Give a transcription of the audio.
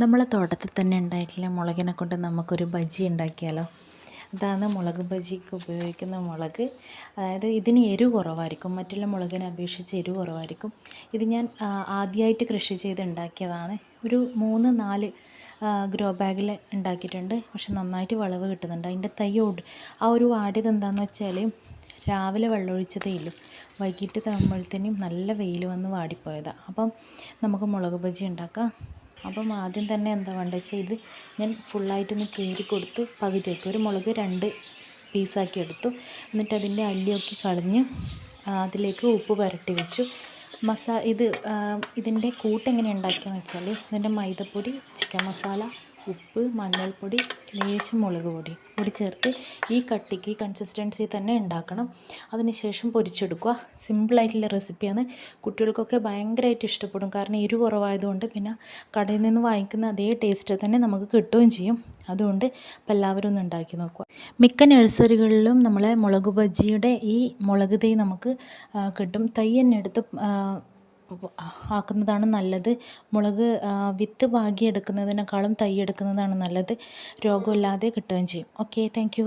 നമ്മളെ തോട്ടത്തിൽ തന്നെ ഉണ്ടായിട്ടുള്ള മുളകിനെ കൊണ്ട് നമുക്കൊരു ബജി ഉണ്ടാക്കിയാലോ. അതാണ് മുളക് ബജിക്ക് ഉപയോഗിക്കുന്ന മുളക്. അതായത് ഇതിന് എരിവ് കുറവായിരിക്കും, മറ്റുള്ള മുളകിനെ അപേക്ഷിച്ച് എരിവ് കുറവായിരിക്കും. ഇത് ഞാൻ ആദ്യമായിട്ട് കൃഷി ചെയ്ത് ഉണ്ടാക്കിയതാണ്. ഒരു 3-4 ഗ്രോ ബാഗിൽ ഉണ്ടാക്കിയിട്ടുണ്ട്. പക്ഷെ നന്നായിട്ട് വിളവ് കിട്ടുന്നുണ്ട്. അതിൻ്റെ തൈയോട് ആ ഒരു വാടിയത് എന്താണെന്ന് വെച്ചാൽ രാവിലെ വെള്ളമൊഴിച്ചതേ ഇല്ലു, വൈകിട്ട് തമ്മിലത്തേനും നല്ല വെയിൽ വന്ന് വാടിപ്പോയതാണ്. അപ്പം നമുക്ക് മുളക് ബജി ഉണ്ടാക്കാം. അപ്പം ആദ്യം തന്നെ എന്താ വേണ്ടത് വെച്ചാൽ ഇത് ഞാൻ ഫുള്ളായിട്ടൊന്ന് കീറി കൊടുത്ത് പകുതിയാക്കി, ഒരു മുളക് 2 പീസാക്കി എടുത്തു. എന്നിട്ട് അതിൻ്റെ അല്ലിയൊക്കെ കളഞ്ഞ് അതിലേക്ക് ഉപ്പ് പുരട്ടി വെച്ചു. ഇതിൻ്റെ കൂട്ടെങ്ങനെ ഉണ്ടാക്കിയെന്ന് വെച്ചാൽ ഇതിൻ്റെ മൈദപ്പൊടി, ചിക്കൻ മസാല, ഉപ്പ്, മഞ്ഞൾപ്പൊടി, ലേശം മുളക് പൊടി കൂടി ചേർത്ത് ഈ കട്ടിക്ക്, ഈ കൺസിസ്റ്റൻസി തന്നെ ഉണ്ടാക്കണം. അതിനുശേഷം പൊരിച്ചെടുക്കുക. സിമ്പിളായിട്ടുള്ള റെസിപ്പിയാണ്. കുട്ടികൾക്കൊക്കെ ഭയങ്കരമായിട്ട് ഇഷ്ടപ്പെടും. കാരണം എരിവ് കുറവായതുകൊണ്ട്, പിന്നെ കടയിൽ നിന്ന് വാങ്ങിക്കുന്ന അതേ ടേസ്റ്റ് തന്നെ നമുക്ക് കിട്ടുകയും ചെയ്യും. അതുകൊണ്ട് ഇപ്പോൾ എല്ലാവരും ഒന്ന് ഉണ്ടാക്കി നോക്കുക. മിക്ക നഴ്സറികളിലും നമ്മളെ മുളക് ബജിയുടെ ഈ മുളക് തൈ നമുക്ക് കിട്ടും. തൈ തന്നെ എടുത്ത് ആക്കുന്നതാണ് നല്ലത്. മുളക് വിത്ത് പാകിയെടുക്കുന്നതിനേക്കാളും തൈ എടുക്കുന്നതാണ് നല്ലത്. രോഗമില്ലാതെ കിട്ടുകയും ചെയ്യും. Okay, thank you.